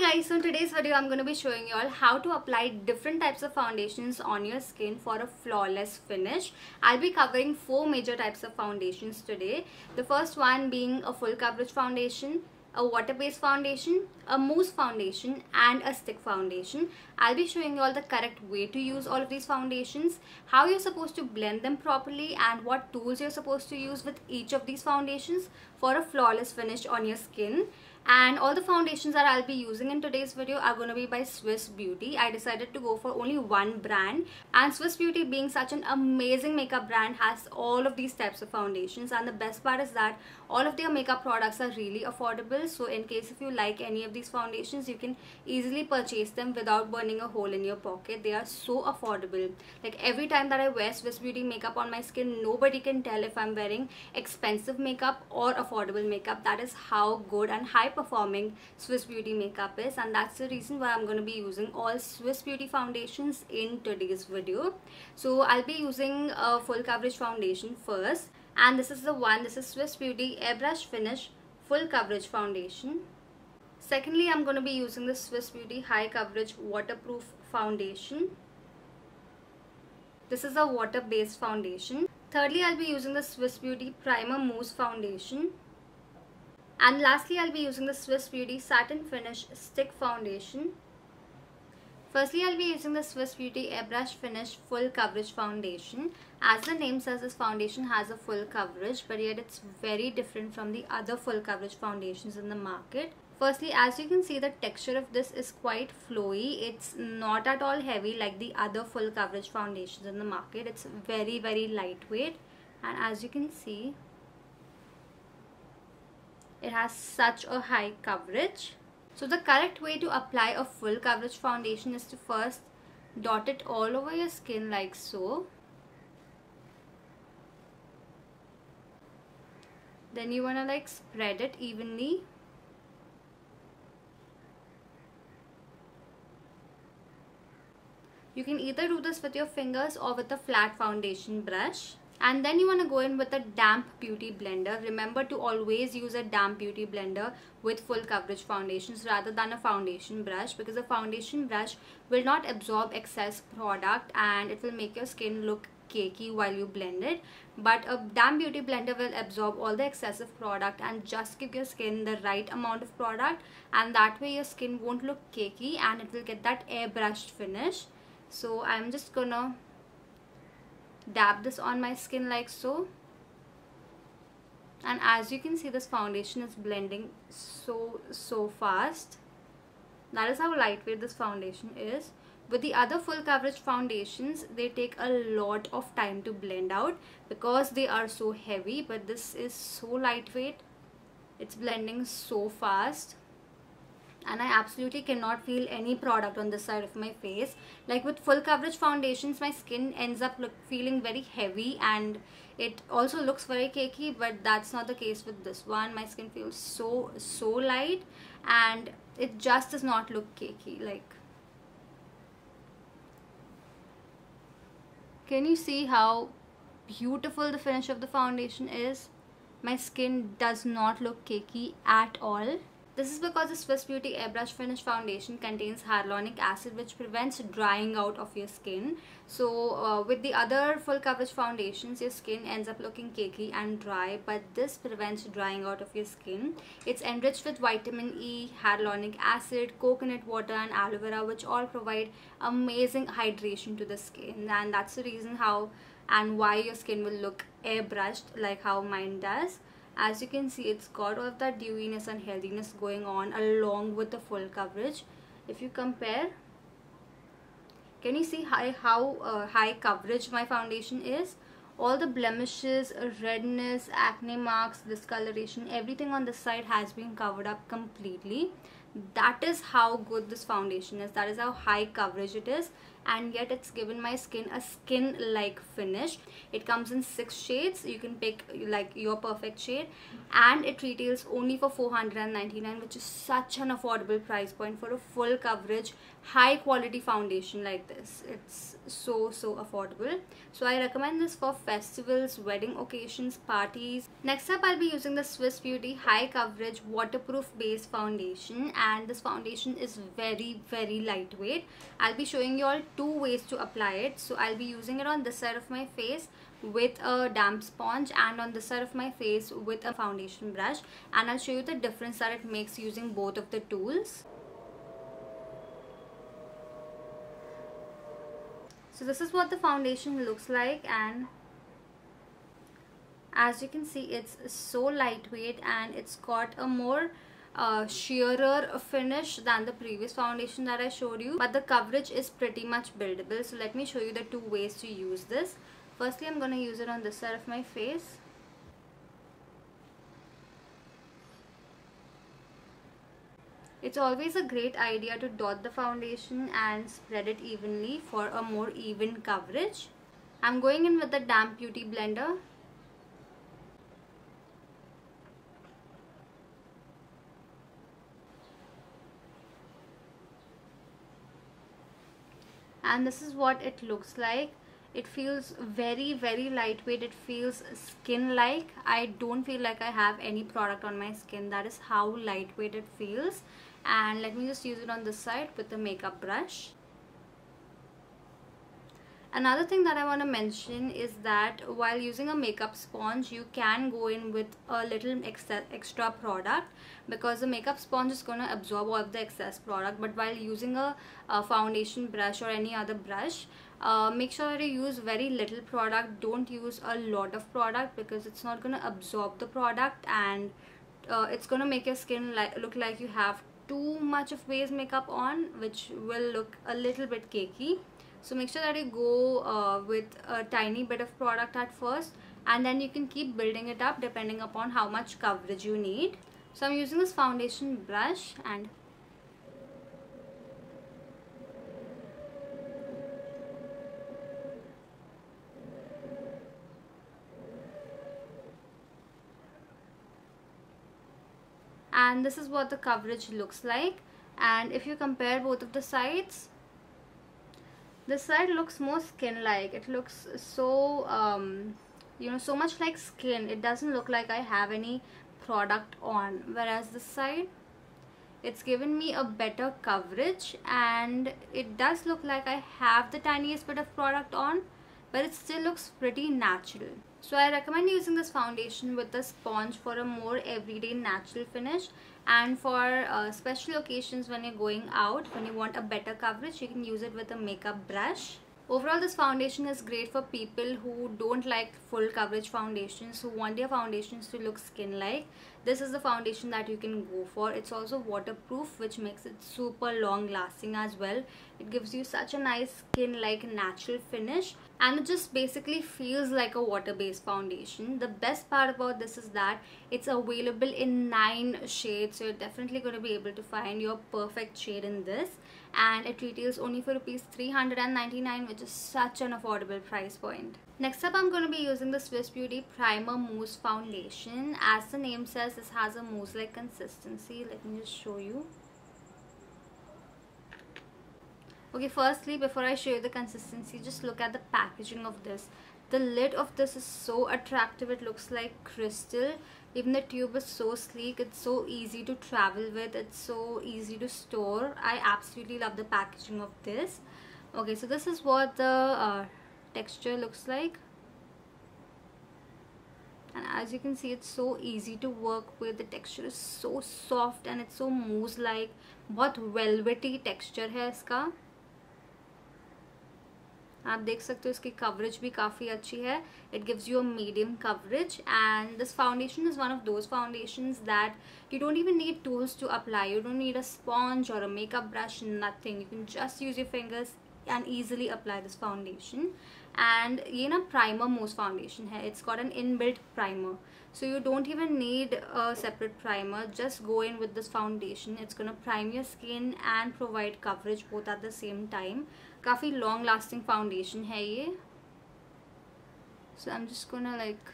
guys, so in today's video I'm going to be showing you all how to apply different types of foundations on your skin for a flawless finish. I'll be covering 4 major types of foundations today. The first one being a full coverage foundation, a water-based foundation, a mousse foundation and a stick foundation. I'll be showing you all the correct way to use all of these foundations, how you're supposed to blend them properly and what tools you're supposed to use with each of these foundations for a flawless finish on your skin. And all the foundations that I'll be using in today's video are going to be by Swiss Beauty. I decided to go for only one brand, and Swiss Beauty, being such an amazing makeup brand, has all of these types of foundations, and the best part is that all of their makeup products are really affordable. So in case if you like any of these foundations, you can easily purchase them without burning a hole in your pocket. They are so affordable. Like every time that I wear Swiss Beauty makeup on my skin, nobody can tell if I'm wearing expensive makeup or affordable makeup. That is how good and high performing Swiss Beauty makeup is, and that's the reason why I'm going to be using all Swiss Beauty foundations in today's video. So I'll be using a full coverage foundation first, and this is the one. This is Swiss Beauty Airbrush Finish Full Coverage Foundation. Secondly, I'm going to be using the Swiss Beauty High Coverage Waterproof Foundation. This is a water-based foundation. Thirdly, I'll be using the Swiss Beauty Primer Mousse Foundation. And lastly, I'll be using the Swiss Beauty Satin Finish Stick Foundation. Firstly, I'll be using the Swiss Beauty Airbrush Finish Full Coverage Foundation. As the name says, this foundation has a full coverage, but yet it's very different from the other full coverage foundations in the market. Firstly, as you can see, the texture of this is quite flowy. It's not at all heavy like the other full coverage foundations in the market. It's very, very lightweight, and as you can see, it has such a high coverage. So the correct way to apply a full coverage foundation is to first dot it all over your skin like so. Then you want to like spread it evenly. You can either do this with your fingers or with a flat foundation brush. And then you want to go in with a damp beauty blender. Remember to always use a damp beauty blender with full coverage foundations rather than a foundation brush, because a foundation brush will not absorb excess product and it will make your skin look cakey while you blend it. But a damp beauty blender will absorb all the excessive product and just give your skin the right amount of product, and that way your skin won't look cakey and it will get that airbrushed finish. So I'm just gonna dab this on my skin like so, and as you can see, this foundation is blending so fast. That is how lightweight this foundation is. With the other full coverage foundations, they take a lot of time to blend out because they are so heavy, but this is so lightweight. It's blending so fast, and I absolutely cannot feel any product on this side of my face. Like with full coverage foundations, my skin ends up feeling very heavy and it also looks very cakey, but that's not the case with this one. My skin feels so light and it just does not look cakey. Like, can you see how beautiful the finish of the foundation is? My skin does not look cakey at all. This is because the Swiss Beauty Airbrush Finish Foundation contains hyaluronic acid, which prevents drying out of your skin. So with the other full coverage foundations, your skin ends up looking cakey and dry, but this prevents drying out of your skin. It's enriched with vitamin E, hyaluronic acid, coconut water and aloe vera, which all provide amazing hydration to the skin, and that's the reason how and why your skin will look airbrushed like how mine does. As you can see, it's got all of that dewiness and healthiness going on along with the full coverage. If you compare, can you see how high coverage my foundation is? All the blemishes, redness, acne marks, discoloration, everything on this side has been covered up completely. That is how good this foundation is. That is how high coverage it is. and yet it's given my skin a skin like finish. It comes in 6 shades. You can pick like your perfect shade, and it retails only for 499, which is such an affordable price point for a full coverage high quality foundation like this. It's so affordable. So I recommend this for festivals, wedding occasions, parties. Next up, I'll be using the Swiss Beauty high coverage waterproof base foundation, and this foundation is very lightweight. I'll be showing you all 2 ways to apply it. So I'll be using it on this side of my face with a damp sponge, and on this side of my face with a foundation brush, and I'll show you the difference that it makes using both of the tools. So this is what the foundation looks like, and as you can see, it's so lightweight and it's got a more sheerer finish than the previous foundation that I showed you, but the coverage is pretty much buildable. So let me show you the 2 ways to use this. Firstly, I'm going to use it on this side of my face. It's always a great idea to dot the foundation and spread it evenly for a more even coverage. I'm going in with the damp beauty blender. And this is what it looks like. It feels very lightweight. It feels skin like. I don't feel like I have any product on my skin. That is how lightweight it feels. And let me just use it on this side with the makeup brush. Another thing that I want to mention is that while using a makeup sponge, you can go in with a little extra product, because the makeup sponge is going to absorb all of the excess product. But while using a foundation brush or any other brush, make sure that you use very little product. Don't use a lot of product, because it's not going to absorb the product, and it's going to make your skin look like you have too much of base makeup on, which will look a little bit cakey. So make sure that you go with a tiny bit of product at first, and then you can keep building it up depending upon how much coverage you need. So I'm using this foundation brush, and this is what the coverage looks like. And if you compare both of the sides, this side looks more skin like. It looks so you know, so much like skin. It doesn't look like I have any product on, whereas this side, it's given me a better coverage, and it does look like I have the tiniest bit of product on, but it still looks pretty natural. So I recommend using this foundation with a sponge for a more everyday natural finish, and for special occasions when you're going out, when you want a better coverage, you can use it with a makeup brush. Overall, this foundation is great for people who don't like full coverage foundations, who want their foundations to look skin like. This is the foundation that you can go for. It's also waterproof, which makes it super long lasting as well. It gives you such a nice skin like natural finish, and it just basically feels like a water based foundation. The best part about this is that it's available in 9 shades, so you're definitely going to be able to find your perfect shade in this. And it retails only for rupees 399, which is such an affordable price point. Next up, I'm going to be using the Swiss Beauty Primer Mousse Foundation. As the name says, this has a mousse like consistency. Let me just show you. Okay, firstly, before I show you the consistency, just look at the packaging of this. The lid of this is so attractive. It looks like crystal. Even the tube is so sleek. It's so easy to travel with. It's so easy to store. I absolutely love the packaging of this. Okay, so this is what the texture looks like. And as you can see, it's so easy to work with. The texture is so soft and it's so mousse like. बहुत velvety texture है इसका. आप देख सकते हो इसकी coverage भी काफ़ी अच्छी है. It gives you a medium coverage, and this foundation is one of those foundations that you don't even need tools to apply. You don't need a sponge or a makeup brush, nothing. You can just use your fingers and easily apply this foundation. And ये ना primer मूस foundation है, it's got an inbuilt primer, so you don't even need a separate primer. Just go in with this foundation. It's gonna prime your skin and provide coverage both at the same time. काफ़ी long lasting foundation है ये. So I'm just gonna like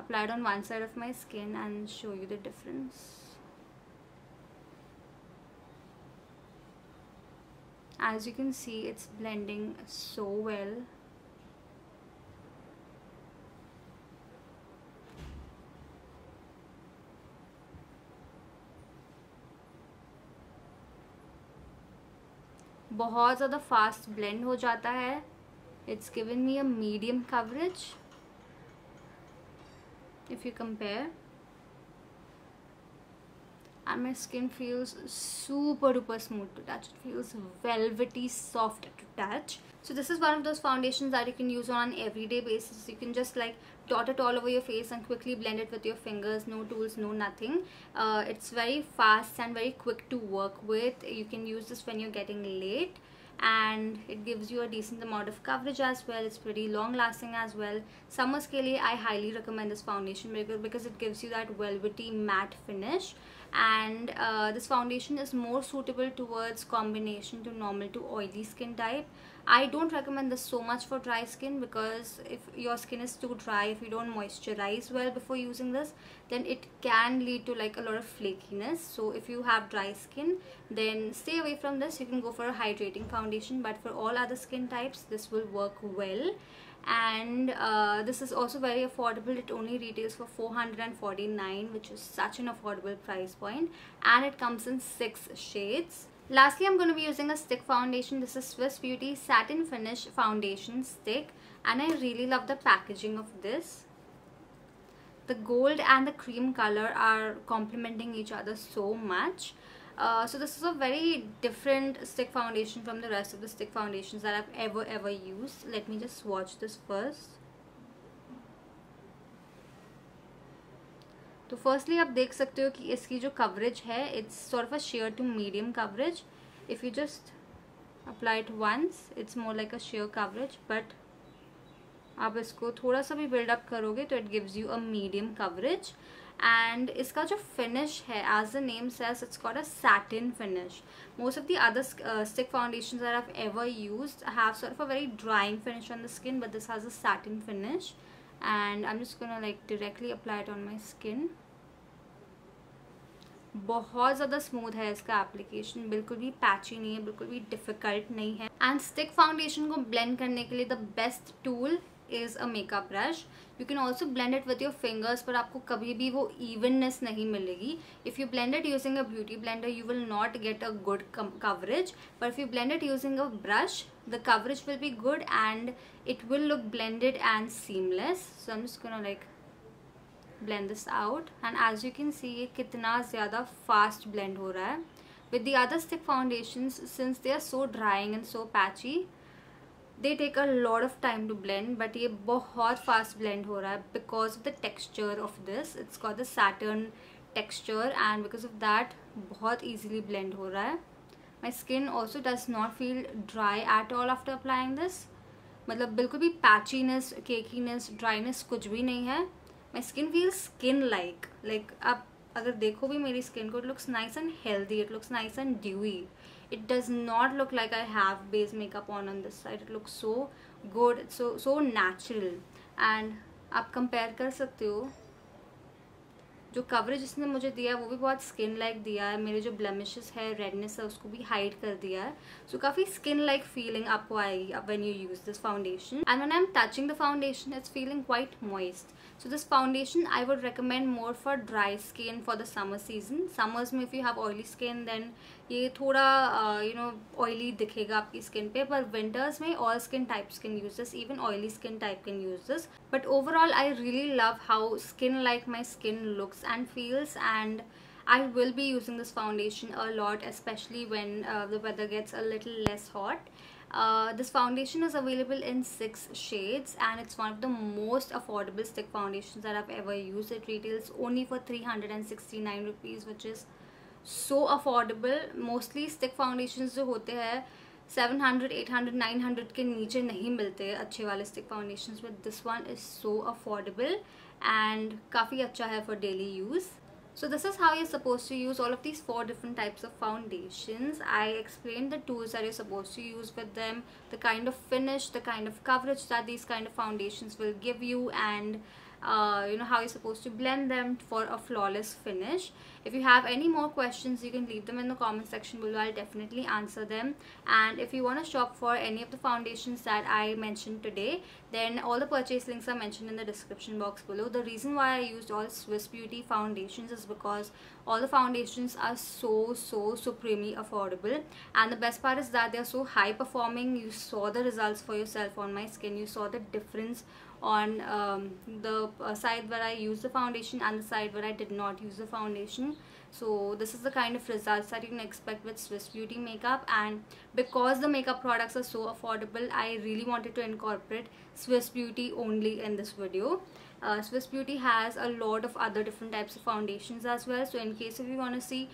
apply it on one side of my skin and show you the difference. As you can see, it's blending so well. बहुत ज़्यादा fast blend हो जाता है. It's given me a medium coverage if you compare, and my skin feels super duper smooth to touch. It feels velvety soft to touch. So this is one of those foundations that you can use on an everyday basis. You can just like dot it all over your face and quickly blend it with your fingers. No tools, no nothing. It's very fast and very quick to work with. You can use this when you're getting late, and it gives you a decent amount of coverage as well. It's pretty long lasting as well. Summers के लिए I highly recommend this foundation because it gives you that velvety matte finish, and this foundation is more suitable towards combination to normal to oily skin type. I don't recommend this so much for dry skin, because if your skin is too dry, if you don't moisturize well before using this, then it can lead to like a lot of flakiness. So if you have dry skin, then stay away from this. You can go for a hydrating foundation, but for all other skin types this will work well. And this is also very affordable. It only retails for $449, which is such an affordable price point, and it comes in 6 shades. Lastly, I'm going to be using a stick foundation. This is Swiss Beauty Satin Finish Foundation Stick, and I really love the packaging of this. The gold and the cream color are complementing each other so much. So this is a very different stick foundation from the rest of the stick foundations that I've ever used. Let me just swatch this first. तो firstly आप देख सकते हो कि इसकी जो coverage है, it's sort of a sheer to medium coverage. If you just apply it once, it's more like a sheer coverage, but आप इसको थोड़ा सा भी बिल्डअप करोगे तो it gives you a medium coverage. And इसका जो फिनिश है, as the name says, it's got a satin finish. Most of the other stick foundations that I've ever used have sort of a very drying finish on the skin, but this has a satin finish. And I'm just gonna like directly apply it on my skin. बहुत ज़्यादा smooth है इसका application, बिल्कुल भी patchy नहीं है, बिल्कुल भी डिफ़िकल्ट नहीं है. एंड स्टिक फाउंडेशन को ब्लेंड करने के लिए the best tool is a makeup brush. You can also blend it with your fingers, पर आपको कभी भी वो इवननेस नहीं मिलेगी. If you blend it using a beauty blender, you will not get a good coverage, but if you blend it using a brush, the coverage will be good and it will look blended and seamless. So I'm just gonna like blend this out, and as you can see ये कितना ज़्यादा fast blend हो रहा है. With the other stick foundations, since they are so drying and so patchy, they take a lot of time to blend, but ये बहुत fast blend हो रहा है because of the texture of this. It's got the satin texture, and because of that बहुत easily blend हो रहा है. My skin also does not feel dry at all after applying this. मतलब बिल्कुल भी पैचीनेस, केकीनेस, ड्राइनेस कुछ भी नहीं है. My skin feels skin like आप अगर देखो भी मेरी स्किन को, it looks nice and healthy, it looks nice and dewy. It does not look like I have base makeup on this side. It looks so good, so natural. And आप compare कर सकते हो, जो coverage इसने मुझे दिया है वो भी बहुत स्किन लाइक दिया है. मेरे जो ब्लेमिशेस है, रेडनेस है, उसको भी हाइड कर दिया है. सो काफ़ी स्किन लाइक फीलिंग आपको आएगी when you use this foundation. And when I am touching the foundation, it's feeling quite moist. So this foundation I would recommend more for dry skin for the summer season. Summers में if you have oily skin, then ये थोड़ा oily दिखेगा आपकी skin पे. पर winters में all skin types can use this, even oily skin type can use this. But overall I really love how skin like my skin looks and feels, and I will be using this foundation a lot, especially when the weather gets a little less hot. This foundation is available in 6 shades, and it's one of the most affordable stick foundations that I've ever used. It retails only for 369 rupees, which is so affordable. Mostly stick foundations जो होते हैं 700, 800, 900 के नीचे नहीं मिलते अच्छे वाले stick foundations, but this one is so affordable and काफ़ी अच्छा है for daily use. So this is how you're supposed to use all of these 4 different types of foundations. I explained the tools that you're supposed to use with them, the kind of finish, the kind of coverage that these kind of foundations will give you, and you know, how you're supposed to blend them for a flawless finish. If you have any more questions, you can leave them in the comment section below. I'll definitely answer them. And if you want to shop for any of the foundations that I mentioned today, then all the purchase links are mentioned in the description box below. The reason why I used all Swiss Beauty foundations is because all the foundations are so supremely affordable, and the best part is that they're so high performing. You saw the results for yourself on my skin. You saw the difference on the side where I used the foundation and the side where I did not use the foundation. So this is the kind of results that you can expect with Swiss Beauty makeup, and because the makeup products are so affordable, I really wanted to incorporate Swiss Beauty only in this video. Swiss Beauty has a lot of other different types of foundations as well, so in case if you want to see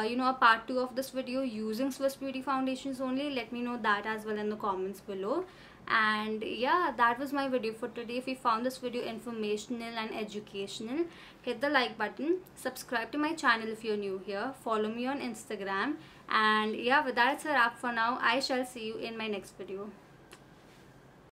you know, a part 2 of this video using Swiss Beauty foundations only, let me know that as well in the comments below. And yeah, that was my video for today. If you found this video informational and educational, hit the like button, subscribe to my channel if you're new here, follow me on Instagram, and yeah, with that it's a wrap for now. I shall see you in my next video.